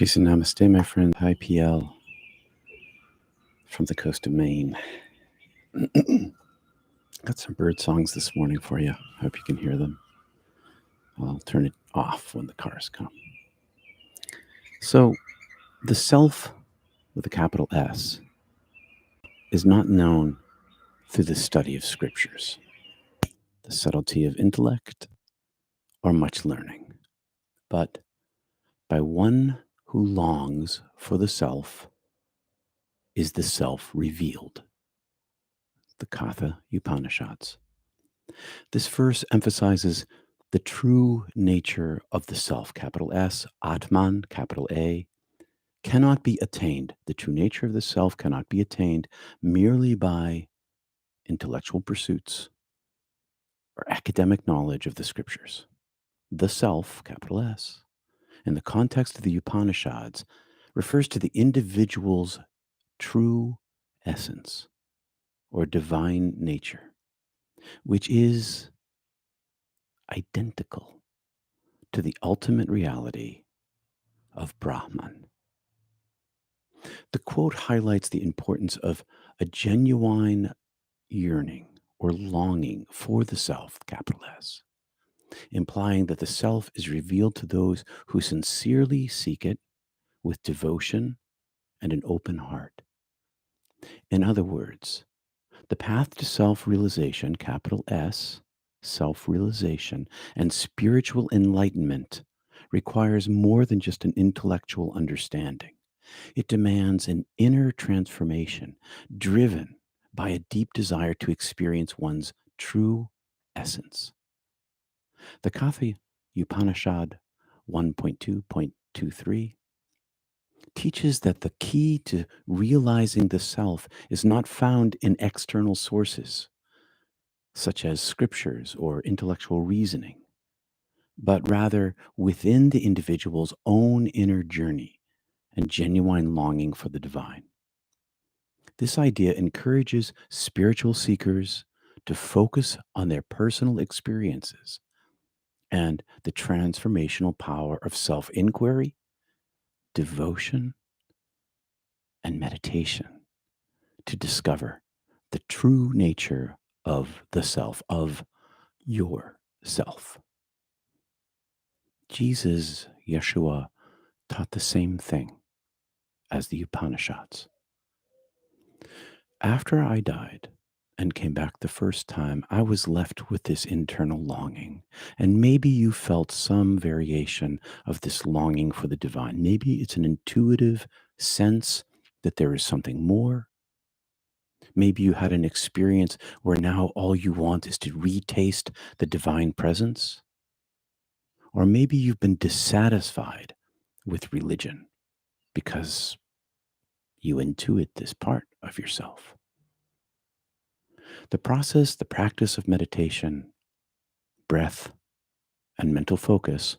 Peace and namaste, my friend. Hi, PL, from the coast of Maine. Got some bird songs this morning for you. Hope you can hear them. I'll turn it off when the cars come. So, the self with a capital S is not known through the study of scriptures, the subtlety of intellect, or much learning, but by one who longs for the self is the self revealed. The Katha Upanishads. This verse emphasizes the true nature of the self, capital S, Atman, capital A, cannot be attained. The true nature of the self cannot be attained merely by intellectual pursuits or academic knowledge of the scriptures. The self, capital S, in the context of the Upanishads, refers to the individual's true essence or divine nature, which is identical to the ultimate reality of Brahman. The quote highlights the importance of a genuine yearning or longing for the self, capital S, implying that the self is revealed to those who sincerely seek it with devotion and an open heart. In other words, the path to self-realization, capital S, self-realization, and spiritual enlightenment requires more than just an intellectual understanding. It demands an inner transformation driven by a deep desire to experience one's true essence. The Katha Upanishad 1.2.23 teaches that the key to realizing the self is not found in external sources, such as scriptures or intellectual reasoning, but rather within the individual's own inner journey and genuine longing for the divine. This idea encourages spiritual seekers to focus on their personal experiences and the transformational power of self inquiry, devotion, and meditation to discover the true nature of the self, of your self. Jesus, Yeshua, taught the same thing as the Upanishads. After I died and came back the first time, I was left with this internal longing. And maybe you felt some variation of this longing for the divine. Maybe it's an intuitive sense that there is something more. Maybe you had an experience where now all you want is to retaste the divine presence. Or maybe you've been dissatisfied with religion because you intuit this part of yourself. The process, the practice of meditation, breath, and mental focus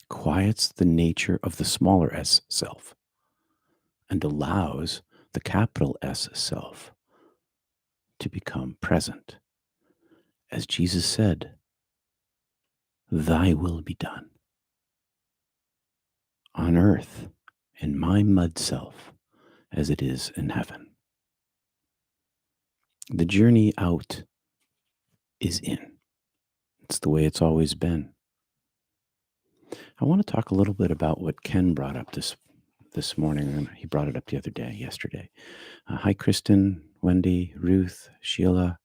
quiets the nature of the smaller s self and allows the capital S self to become present. As Jesus said, "Thy will be done on earth in my mud self as it is in heaven." The journey out is in. It's the way it's always been. I want to talk a little bit about what Ken brought up this morning, and he brought it up yesterday. Hi, Kristen, Wendy, Ruth, Sheila.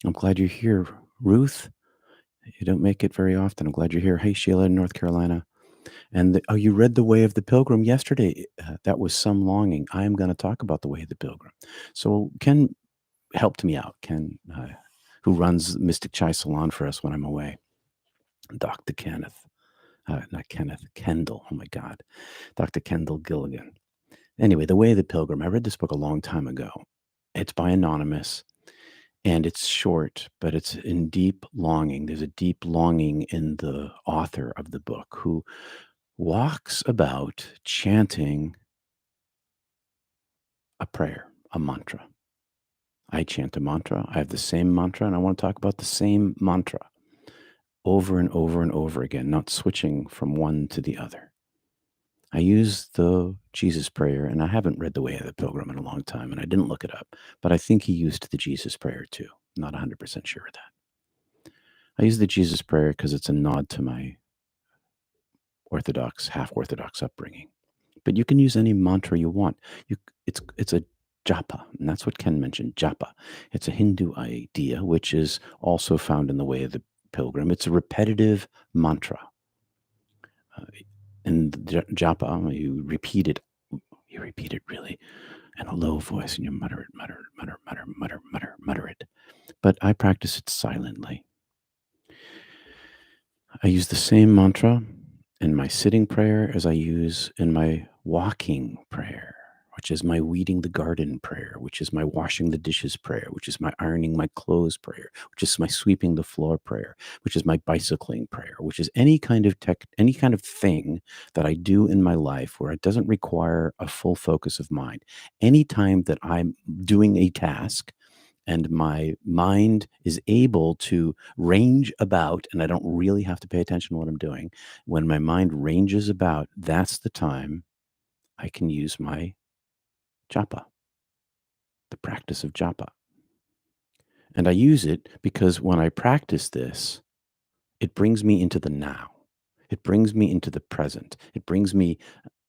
I'm glad you're here. Ruth, you don't make it very often. I'm glad you're here. Hey, Sheila in North Carolina. And you read The Way of the Pilgrim yesterday. That was some longing. I am going to talk about The Way of the Pilgrim. So Ken helped me out. Ken, who runs Mystic Chai Salon for us when I'm away. Dr. Kenneth. Not Kenneth, Kendall. Oh my God. Dr. Kendall Gilligan. Anyway, The Way of the Pilgrim. I read this book a long time ago. It's by Anonymous and it's short, but it's in deep longing. There's a deep longing in the author of the book who walks about chanting a prayer, a mantra. I chant a mantra. I have the same mantra, and I want to talk about the same mantra over and over and over again, not switching from one to the other. I use the Jesus prayer, and I haven't read The Way of the Pilgrim in a long time, and I didn't look it up, but I think he used the Jesus prayer too. Not 100% sure of that. I use the Jesus prayer because it's a nod to my Orthodox, half Orthodox upbringing. But you can use any mantra you want. It's a japa, and that's what Ken mentioned. Japa. It's a Hindu idea, which is also found in the Way of the Pilgrim. It's a repetitive mantra. Uh, in japa, you repeat it. You repeat it really in a low voice, and you mutter it, mutter, mutter, mutter, mutter, mutter, mutter it. But I practice it silently. I use the same mantra in my sitting prayer as I use in my walking prayer, which is my weeding the garden prayer, which is my washing the dishes prayer, which is my ironing my clothes prayer, which is my sweeping the floor prayer, which is my bicycling prayer, which is any kind of any kind of thing that I do in my life where it doesn't require a full focus of mind. Anytime that I'm doing a task and my mind is able to range about, and I don't really have to pay attention to what I'm doing. When my mind ranges about, that's the time I can use my japa, the practice of japa. And I use it because when I practice this, it brings me into the now. It brings me into the present. It brings me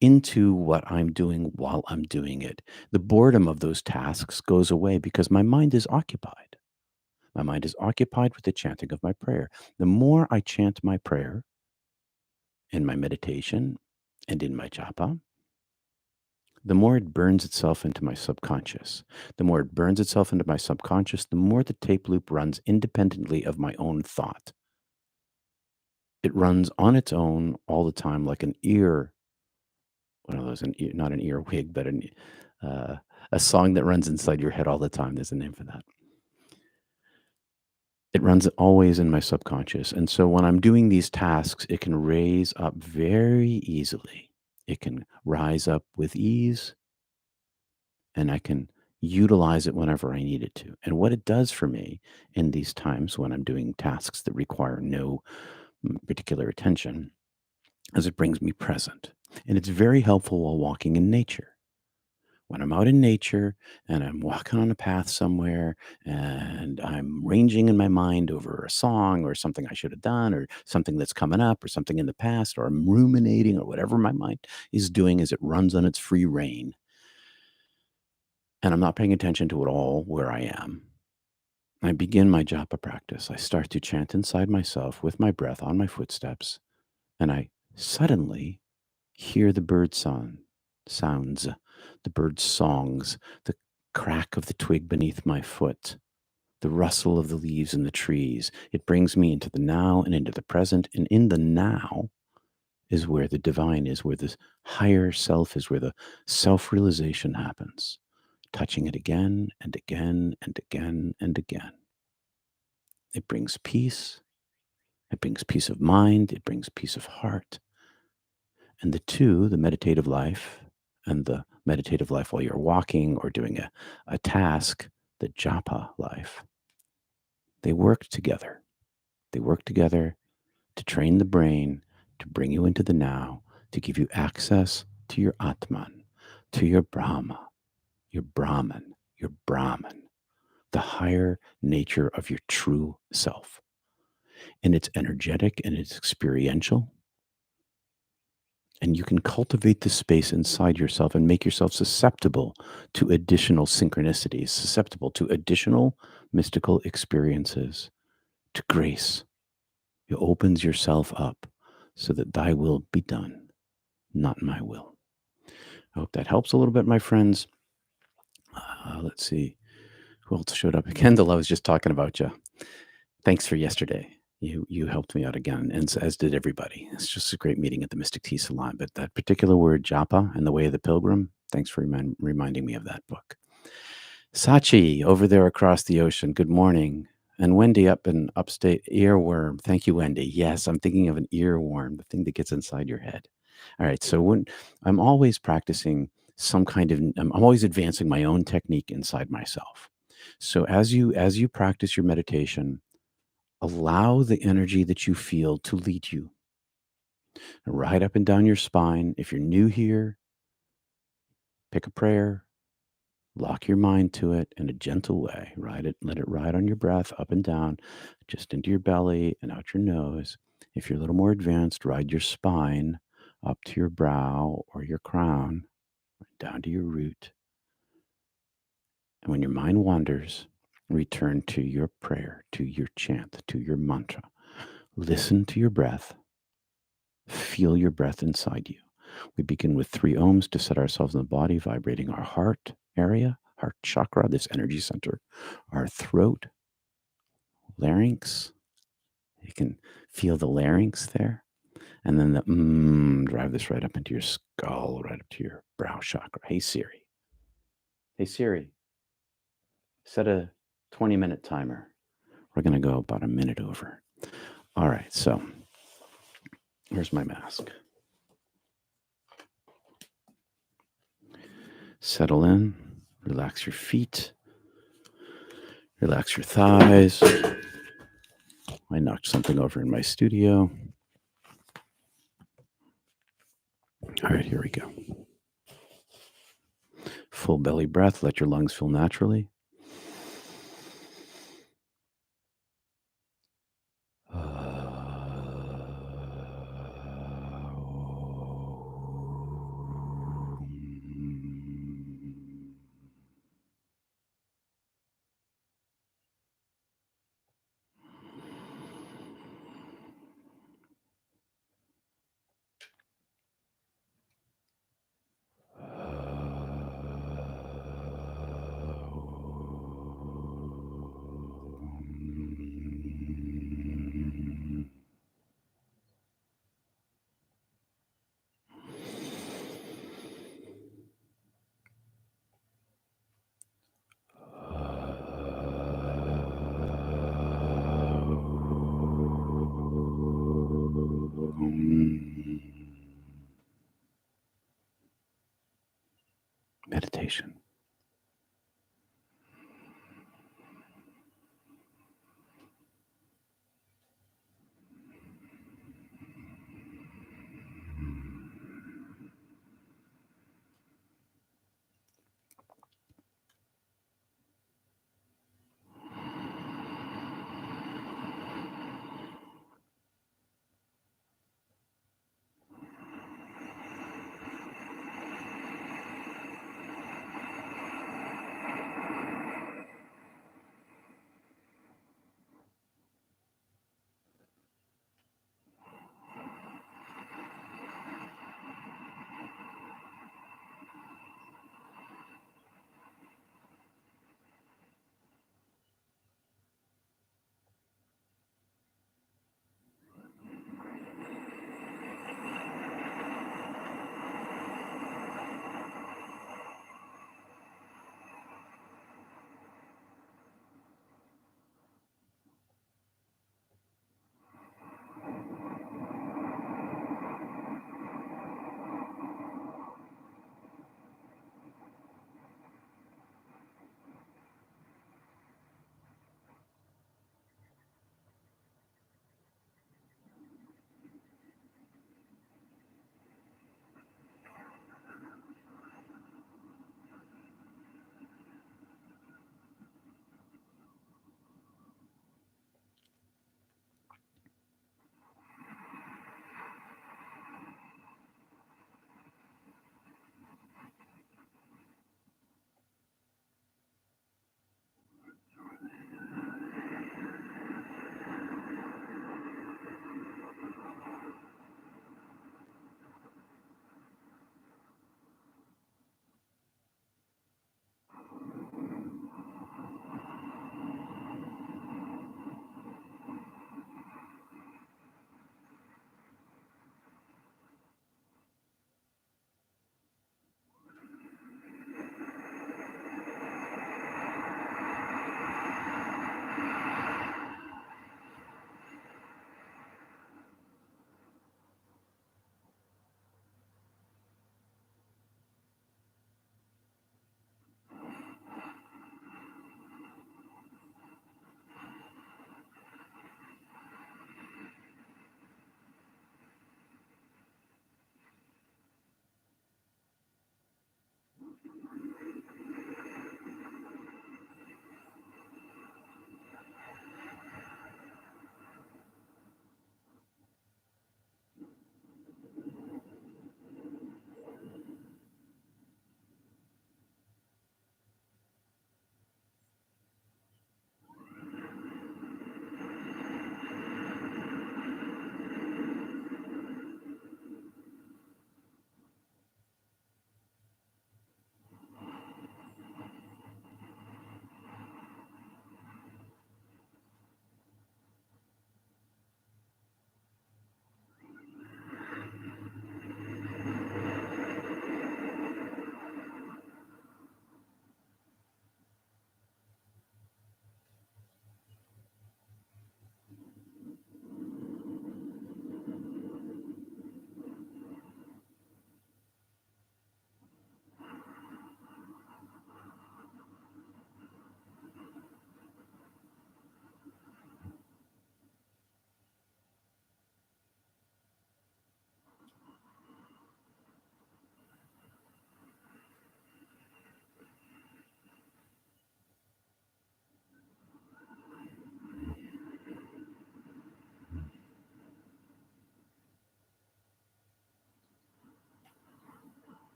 into what I'm doing while I'm doing it. The boredom of those tasks goes away because my mind is occupied. My mind is occupied with the chanting of my prayer. The more I chant my prayer in my meditation and in my japa, the more it burns itself into my subconscious. The more it burns itself into my subconscious, the more the tape loop runs independently of my own thought. It runs on its own all the time, like an ear, one of those, not an earwig, but a song that runs inside your head all the time. There's a name for that. It runs always in my subconscious. And so when I'm doing these tasks, it can raise up very easily. It can rise up with ease, and I can utilize it whenever I need it to. And what it does for me in these times when I'm doing tasks that require no particular attention is it brings me present. And it's very helpful while walking in nature. When I'm out in nature and I'm walking on a path somewhere and I'm ranging in my mind over a song or something I should have done or something that's coming up or something in the past, or I'm ruminating or whatever my mind is doing as it runs on its free rein, and I'm not paying attention to it all where I am, I begin my japa practice. I start to chant inside myself with my breath on my footsteps, and I suddenly hear the bird sounds, the bird songs, the crack of the twig beneath my foot, the rustle of the leaves in the trees. It brings me into the now and into the present. And in the now is where the divine is, where the higher self is, where the self realization happens, touching it again and again and again and again. It brings peace. It brings peace of mind. It brings peace of heart. And the two, the meditative life and the meditative life while you're walking or doing a task, the japa life, they work together. They work together to train the brain, to bring you into the now, to give you access to your Atman, to your Brahma, your Brahman, your Brahman, the higher nature of your true self. And it's energetic and it's experiential. And you can cultivate the space inside yourself and make yourself susceptible to additional synchronicities, susceptible to additional mystical experiences, to grace. It opens yourself up so that thy will be done, not my will. I hope that helps a little bit, my friends. Let's see. Who else showed up? Kendall, I was just talking about you. Thanks for yesterday. You helped me out again, and as did everybody. It's just a great meeting at the Mystic Tea Salon. But that particular word, japa, and the Way of the Pilgrim, thanks for reminding me of that book. Sachi, over there across the ocean, good morning. And Wendy up in upstate, earworm. Thank you, Wendy. Yes, I'm thinking of an earworm, the thing that gets inside your head. All right, so when I'm always practicing some kind of, I'm always advancing my own technique inside myself. So as you practice your meditation, allow the energy that you feel to lead you. right up and down your spine. If you're new here, pick a prayer, lock your mind to it in a gentle way. Ride it, let it ride on your breath up and down, just into your belly and out your nose. If you're a little more advanced, ride your spine up to your brow or your crown, down to your root. And when your mind wanders, return to your prayer, to your chant, to your mantra. Listen to your breath. Feel your breath inside you. We begin with 3 ohms to set ourselves in the body, vibrating our heart area, heart chakra, this energy center, our throat, larynx. You can feel the larynx there. And then the drive this right up into your skull, right up to your brow chakra. Hey Siri. Hey Siri. Set a 20-minute timer. We're going to go about a minute over. All right, so here's my mask. Settle in, relax your feet, relax your thighs. I knocked something over in my studio. All right, here we go. Full belly breath, let your lungs fill naturally. Meditation.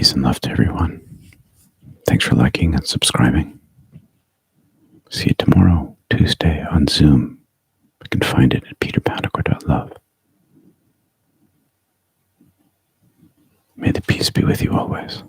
Peace and love to everyone. Thanks for liking and subscribing. See you tomorrow, Tuesday, on Zoom. You can find it at peterpanagore.love. May the peace be with you always.